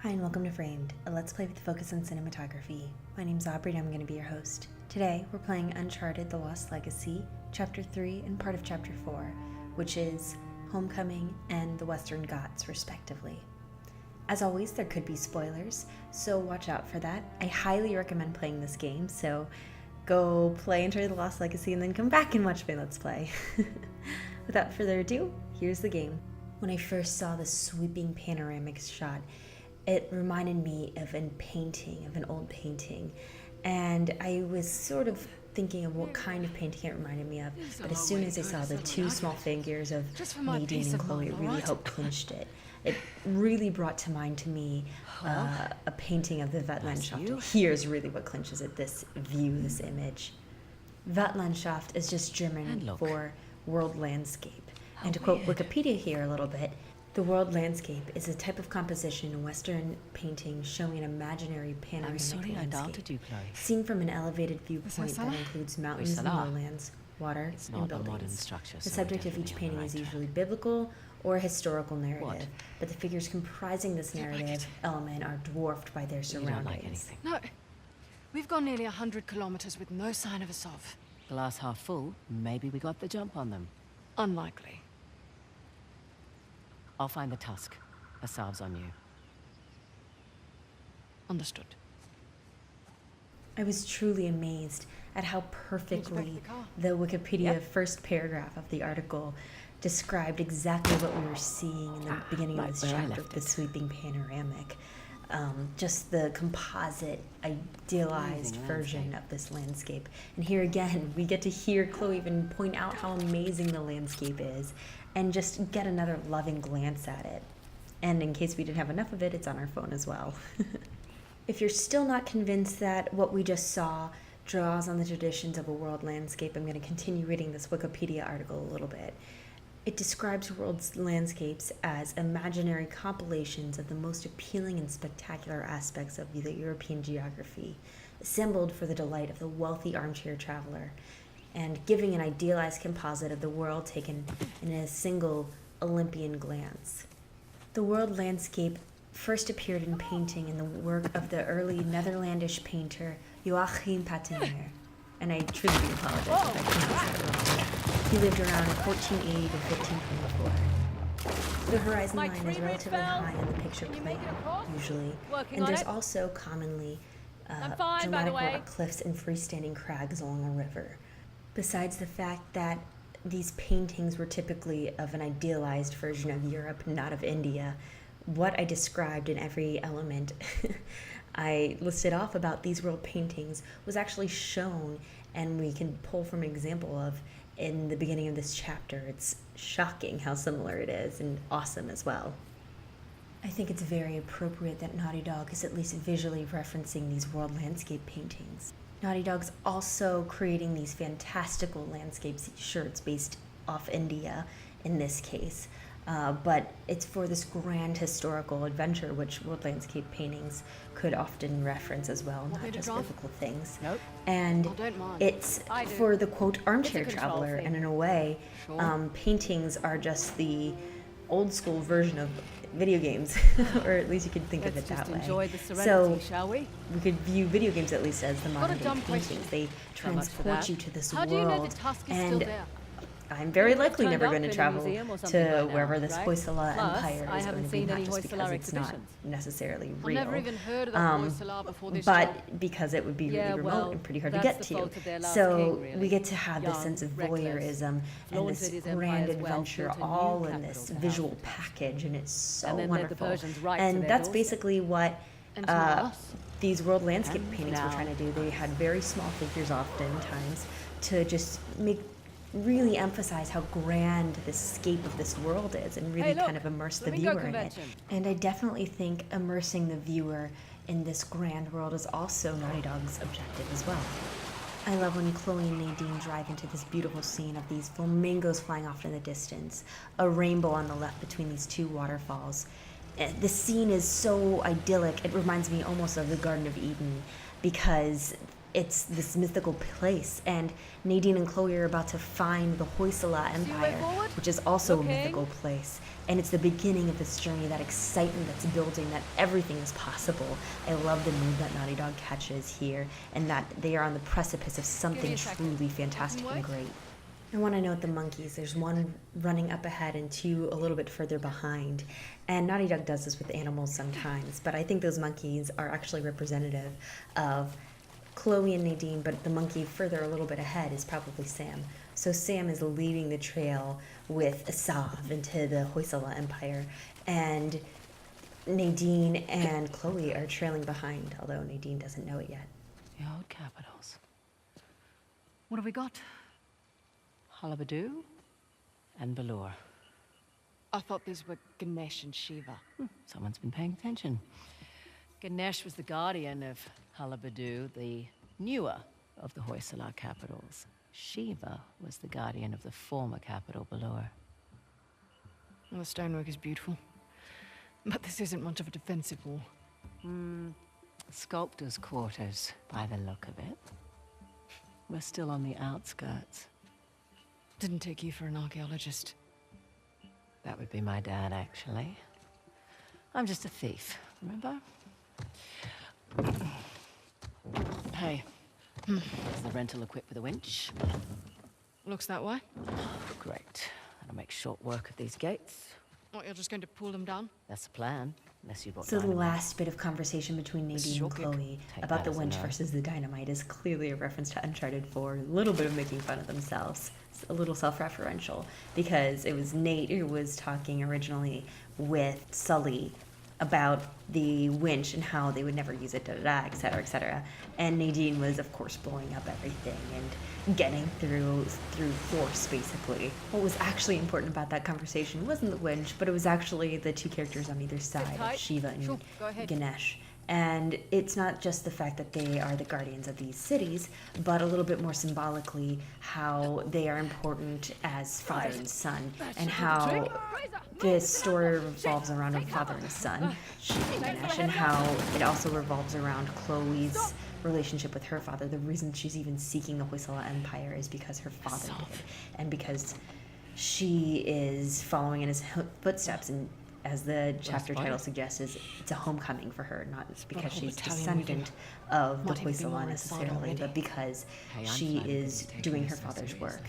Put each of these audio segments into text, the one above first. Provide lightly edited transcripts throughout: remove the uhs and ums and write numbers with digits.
Hi and welcome to Framed, a Let's Play with a focus on cinematography. My name's Aubrey and I'm going to be your host. Today we're playing Uncharted The Lost Legacy, Chapter 3 and part of Chapter 4, which is Homecoming and the Western Ghats, respectively. As always, there could be spoilers, so watch out for that. I highly recommend playing this game, so go play Uncharted The Lost Legacy and then come back and watch my Let's Play. Without further ado, here's the game. When I first saw the sweeping panoramic shot, it reminded me of an old painting, and I was sort of thinking of what kind of painting it reminded me of, but as soon as I saw the two small figures of Nadine and Chloe, it really helped clinch it. It really brought to mind to me a painting of the Weltlandschaft. And here's really what clinches it, this view, this image. Weltlandschaft is just German for world landscape. And to quote Wikipedia here a little bit, the world landscape is a type of composition in Western painting showing an imaginary panoramic landscape, seen from an elevated viewpoint that includes mountains and lowlands, water, and buildings. The subject of each painting is usually biblical or historical narrative, but the figures comprising this narrative element are dwarfed by their surroundings. No, we've gone nearly 100 kilometers with no sign of a Sov. Glass half full, maybe we got the jump on them. Unlikely. I'll find the tusk. A salve's on you. Understood. I was truly amazed at how perfectly the Wikipedia first paragraph of the article described exactly what we were seeing in the beginning of this chapter, the sweeping panoramic. Just the composite, idealized version of this landscape. And here again, we get to hear Chloe even point out how amazing the landscape is and just get another loving glance at it. And in case we didn't have enough of it, it's on our phone as well. If you're still not convinced that what we just saw draws on the traditions of a world landscape, I'm going to continue reading this Wikipedia article a little bit. It describes world landscapes as imaginary compilations of the most appealing and spectacular aspects of the European geography, assembled for the delight of the wealthy armchair traveler, and giving an idealized composite of the world taken in a single Olympian glance. The world landscape first appeared in painting in the work of the early Netherlandish painter Joachim Patenaar, and I truly do apologize if I pronounced that wrong. He lived around 1480 to 1524. The horizon line is relatively high on the picture plane, usually, and there's also commonly dramatic rock cliffs and freestanding crags along a river. Besides the fact that these paintings were typically of an idealized version of Europe, not of India, what I described in every element I listed off about these world paintings was actually shown, and we can pull from an example of in the beginning of this chapter. It's shocking how similar it is, and awesome as well. I think it's very appropriate that Naughty Dog is at least visually referencing these world landscape paintings. Naughty Dog's also creating these fantastical landscapes. Sure, it's based off India in this case, but it's for this grand historical adventure, which world landscape paintings could often reference as well, not just biblical things. And it's for the, quote, armchair traveler, and in a way, paintings are just the old school version of video games, or at least you could think of it that way. So we could view video games at least as the modern day paintings. They transport you to this world, and I'm very likely never going to travel to wherever this Hoysala Empire is going to be, not just because it's not necessarily real, but because it would be really remote and pretty hard to get to. So we get to have this sense of voyeurism and this grand adventure all in this visual package, and it's so wonderful. And that's basically what these world landscape paintings were trying to do. They had very small figures oftentimes to just really emphasize how grand the scape of this world is, and really kind of immerse the viewer in it. And I definitely think immersing the viewer in this grand world is also Naughty Dog's objective as well. I love when Chloe and Nadine drive into this beautiful scene of these flamingos flying off in the distance, a rainbow on the left between these two waterfalls. The scene is so idyllic, it reminds me almost of the Garden of Eden, because it's this mythical place, and Nadine and Chloe are about to find the Hoysala Empire, which is also a mythical place. And it's the beginning of this journey, that excitement that's building, that everything is possible. I love the mood that Naughty Dog catches here, and that they are on the precipice of something truly fantastic and great. I want to note the monkeys. There's one running up ahead and two a little bit further behind. And Naughty Dog does this with animals sometimes, but I think those monkeys are actually representative of Chloe and Nadine, but the monkey further a little bit ahead is probably Sam. So Sam is leading the trail with Asav into the Hoysala Empire, and Nadine and Chloe are trailing behind, although Nadine doesn't know it yet. The old capitals. What have we got? Halabadu and Balor. I thought these were Ganesh and Shiva. Someone's been paying attention. Ganesh was the guardian of Halabadu, the newer of the Hoysala capitals. Shiva was the guardian of the former capital, Balor. Well, the stonework is beautiful. But this isn't much of a defensive wall. Sculptor's quarters, by the look of it. We're still on the outskirts. Didn't take you for an archaeologist. That would be my dad, actually. I'm just a thief, remember? Hey, is the rental equipped with a winch? Looks that way. Great. That'll make short work of these gates. What, you're just going to pull them down? That's the plan, unless you brought So the dynamite. last bit of conversation between Nadine and Chloe Take about that the as a winch no. versus the dynamite is clearly a reference to Uncharted 4, a little bit of making fun of themselves. It's a little self-referential, because it was Nate who was talking originally with Sully about the winch and how they would never use it, et cetera, et cetera. And Nadine was, of course, blowing up everything and getting through force, basically. What was actually important about that conversation wasn't the winch, but it was actually the two characters on either side, of Shiva and Ganesh. And it's not just the fact that they are the guardians of these cities, but a little bit more symbolically how they are important as father and son, and how this story revolves around a father and a son, Shiva and Ganesh, and how it also revolves around Chloe's relationship with her father. The reason she's even seeking the Hoysala Empire is because her father did, and because she is following in his footsteps, and as the chapter title suggests, it's a homecoming for her, not because she's descendant of the Hoysala necessarily, but because she is doing her father's work.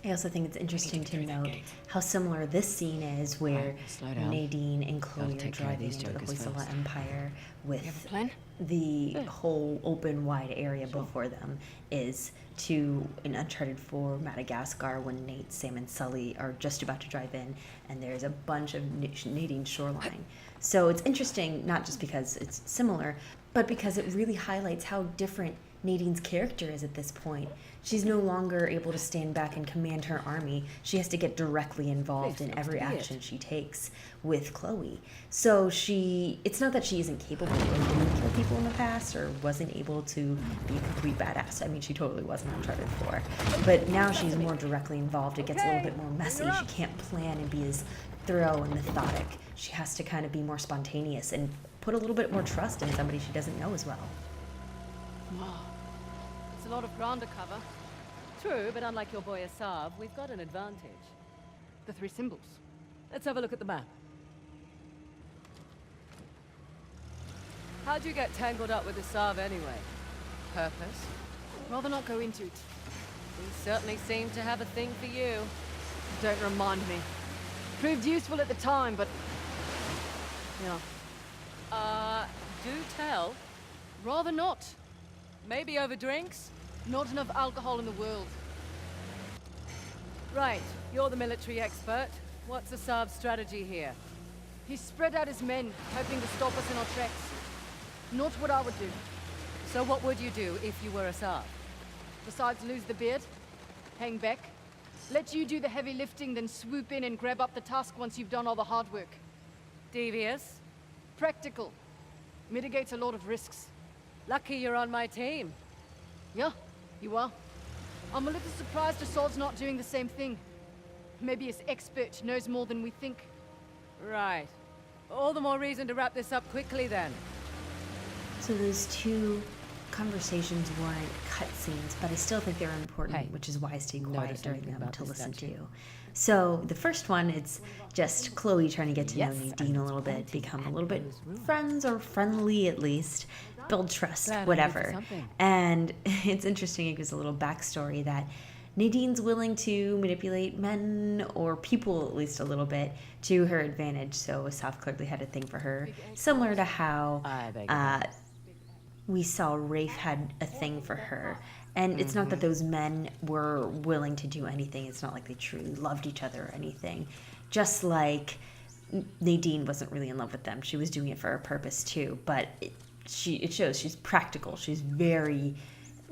I also think it's interesting to note how similar this scene is, where Nadine and Chloe are driving into the Hoysala Empire with the whole open, wide area before them, is to in Uncharted 4 Madagascar, when Nate, Sam, and Sully are just about to drive in, and there's a bunch of Nadine's shoreline. So it's interesting, not just because it's similar, but because it really highlights how different Nadine's character is at this point. She's no longer able to stand back and command her army. She has to get directly involved in every action she takes with Chloe. So it's not that she isn't capable of didn't kill people in the past or wasn't able to be a complete badass. I mean, she totally was in Uncharted 4. But now she's more directly involved. It gets a little bit more messy. She can't plan and be as thorough and methodic. She has to kind of be more spontaneous and put a little bit more trust in somebody she doesn't know as well. Wow. It's a lot of ground to cover. True, but unlike your boy Asav, we've got an advantage. The three symbols. Let's have a look at the map. How'd you get tangled up with Asav anyway? Purpose? Rather not go into it. He certainly seemed to have a thing for you. Don't remind me. Proved useful at the time, but... yeah. Do tell. Rather not. Maybe over drinks? Not enough alcohol in the world. Right, you're the military expert. What's Asav's strategy here? He spread out his men, hoping to stop us in our tracks. Not what I would do. So what would you do if you were Asav? Besides lose the beard, hang back, let you do the heavy lifting, then swoop in and grab up the tusk once you've done all the hard work. Devious? Practical. Mitigates a lot of risks. Lucky you're on my team. Yeah, you are. I'm a little surprised Assad's not doing the same thing. Maybe his expert knows more than we think. Right. All the more reason to wrap this up quickly then. So those two conversations weren't cutscenes, but I still think they were important, Hey, which is why I stayed quiet notice during anything them about to this listen statue? to. So the first one, it's just Chloe trying to get to know Yes, Nadine and a it's little bit, pointing become a at little bit those ruins. friends or friendly at least, build trust, Glad I did whatever. something. And it's interesting, it gives a little backstory that Nadine's willing to manipulate men or people at least a little bit to her advantage. So Asaf clearly had a thing for her, similar to how I beg your pardon. we saw Rafe had a thing for her. And it's not that those men were willing to do anything. It's not like they truly loved each other or anything. Just like Nadine wasn't really in love with them. She was doing it for a purpose too. But it shows she's practical. She's very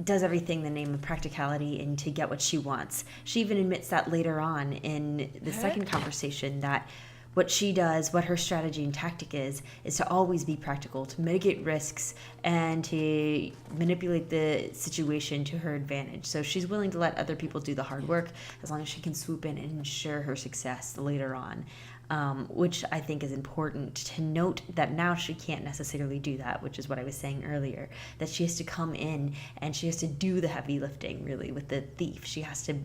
does everything in the name of practicality and to get what she wants. She even admits that later on in the second conversation that what she does, what her strategy and tactic is to always be practical, to mitigate risks and to manipulate the situation to her advantage. So she's willing to let other people do the hard work as long as she can swoop in and ensure her success later on. Which I think is important to note that now she can't necessarily do that, which is what I was saying earlier, that she has to come in and she has to do the heavy lifting, really, with the thief. She has to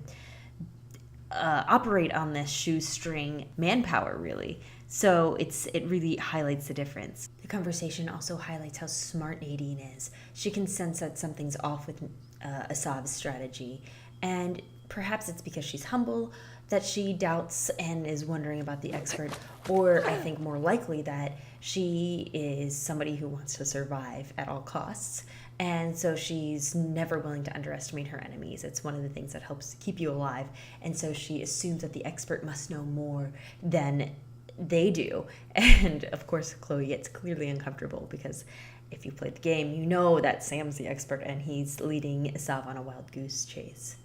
operate on this shoestring manpower, really. So it really highlights the difference. The conversation also highlights how smart Nadine is. She can sense that something's off with Asav's strategy, and perhaps it's because she's humble that she doubts and is wondering about the expert, or I think more likely that she is somebody who wants to survive at all costs, and so she's never willing to underestimate her enemies. It's one of the things that helps keep you alive, and so she assumes that the expert must know more than they do. And of course Chloe gets clearly uncomfortable because if you played the game, you know that Sam's the expert and he's leading Asav on a wild goose chase.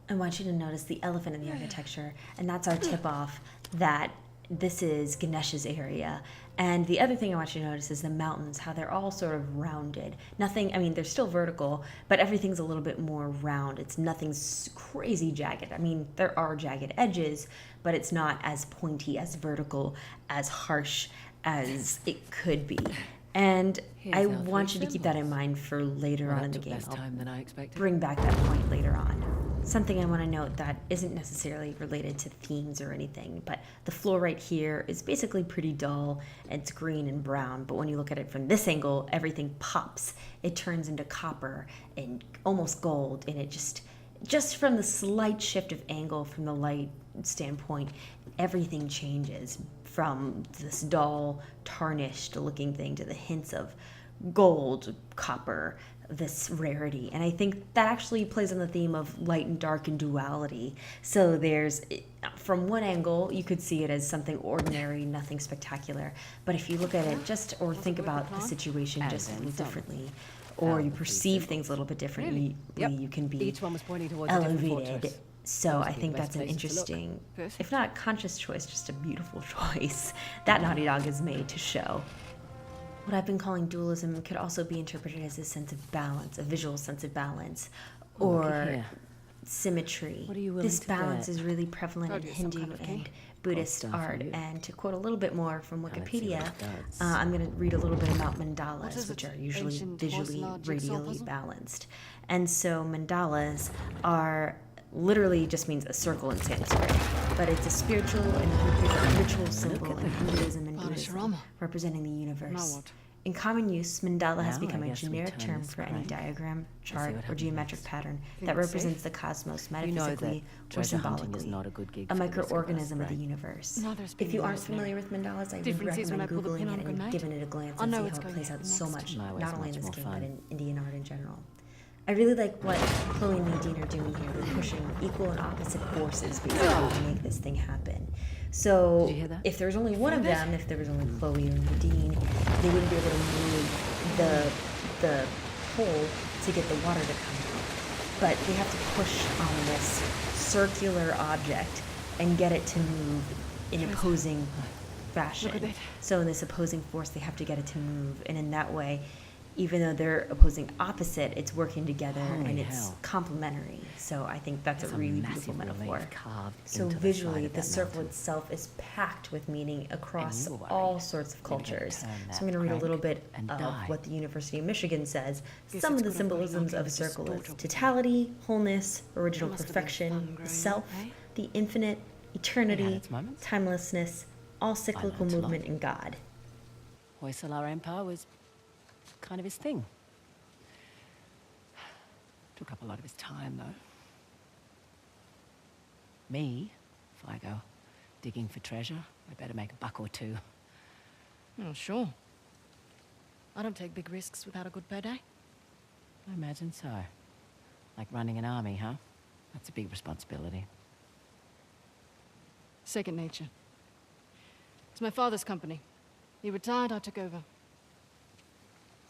I want you to notice the elephant in the architecture, and that's our tip-off that this is Ganesh's area. And the other thing I want you to notice is the mountains, how they're all sort of rounded. Nothing, I mean, they're still vertical, but everything's a little bit more round. It's nothing crazy jagged. I mean, there are jagged edges, but it's not as pointy, as vertical, as harsh as it could be. And I want you to keep that in mind for later on in the game. Less time than I expected. Bring back that point later on. Something I want to note that isn't necessarily related to themes or anything, but the floor right here is basically pretty dull. It's green and brown, but when you look at it from this angle, everything pops. It turns into copper and almost gold, and it just from the slight shift of angle from the light standpoint, everything changes from this dull, tarnished looking thing to the hints of gold, copper, this rarity. And I think that actually plays on the theme of light and dark and duality. So there's, from one angle, you could see it as something ordinary, nothing spectacular. But if you look at it just, or think about the situation just a little differently, or you perceive things a little bit differently, you can be Each one was pointing towards a different elevated. fortress. So I Must be think the that's best an places to look. interesting, Perfect. if not a conscious choice, just a beautiful choice that Naughty Dog has made to show. What I've been calling dualism could also be interpreted as a sense of balance, a visual sense of balance, Looky or here. symmetry. What are you willing This to balance bet? is really prevalent in Probably some Hindu kind of key. and Buddhist stuff for art. you. And to quote a little bit more from let's see Wikipedia, what it does. I'm going to read a little bit about What mandalas, is which it? are usually Ancient visually, horse-lard jigsaw radially puzzle? balanced. And so mandalas are literally just means a circle in Sanskrit, but it's a spiritual and ritual symbol in Hinduism and Buddhism, Panorama. representing the universe. Now what? In common use, mandala has Now, become I a guess we generic turn term this for any crank. diagram, see chart, what or happens geometric next. pattern Think that it's represents safe? the cosmos You know that metaphysically or treasure hunting is symbolically, not a good gig a for the rest of us, microorganism of the right? universe. No, there's If been you aren't mercenary. familiar with mandalas, I would Difference is when I recommend pull the Googling pin on it a and grenade. giving it a glance I and know see it's how it going plays to out happen so next. much, My way's not only in much this more game, fun. but in Indian art in general. I really like what Chloe and Nadine are doing here. They're pushing equal and opposite forces basically to make this thing happen. So Did you hear that? if there's only one of them, if there was only Chloe or Nadine, they wouldn't be able to move the hole to get the water to come out. But they have to push on this circular object and get it to move in opposing fashion. Look at that. So in this opposing force, they have to get it to move, and in that way, even though they're opposing opposite, it's working together Holy and it's hell. complementary. So I think that's There's a a really massive beautiful relief metaphor. carved So into the visually, side of the that circle mountain. itself is packed with meaning across you were all worried sorts of you were gonna cultures. turn So that I'm going to read a little crank bit and of die. what the University of Michigan says. Guess Some it's of the got a funny symbolisms knocking of a with circle this is daughter. totality, wholeness, original Must have been perfection, fun the growing self, up, eh? the infinite, It eternity, had its moments. timelessness, all cyclical learnt a lot. movement in God. Hoysalar Empire was kind of his thing. Took up a lot of his time, though. Me, if I go digging for treasure, I better make a buck or two. Oh, sure. I don't take big risks without a good payday. I imagine so. Like running an army, huh? That's a big responsibility. Second nature. It's my father's company. He retired, I took over.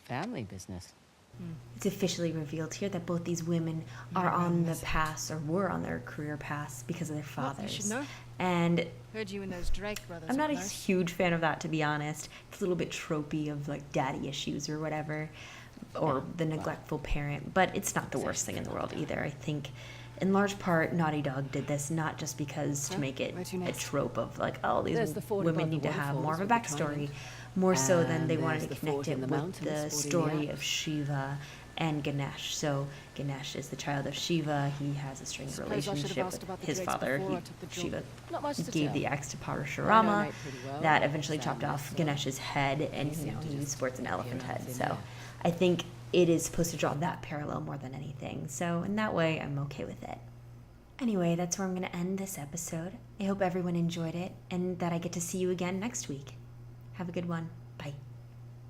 Family business. It's officially revealed here that both these women are on the paths, or were on their career paths, because of their Well, you fathers. should know. And Heard you and those Drake brothers. I'm not a were close. huge fan of that, to be honest. It's a little bit tropey of like daddy issues or whatever, or the neglectful parent, but it's not the worst thing in the world either. I think in large part Naughty Dog did this not just because to make it where to a next? trope of like, oh, these There's the fort women above the need to have more of a waterfalls with the backstory, trident. more so than they And wanted there's to the connect fort it in the with mountains the sporting the story of axe. Shiva and Ganesh. So Ganesh is the child of Shiva. He has a strained Suppose I should have relationship asked with about the his Drakes father. before I took the job. Shiva Not much to gave tell. the axe to I know Parashurama. Nate pretty well. That eventually Same chopped off as, Ganesh's head, and he seemed to he just sports an elephant appear out head. of So thin air. I think it is supposed to draw that parallel more than anything. So in that way, I'm okay with it. Anyway, that's where I'm going to end this episode. I hope everyone enjoyed it and that I get to see you again next week. Have a good one.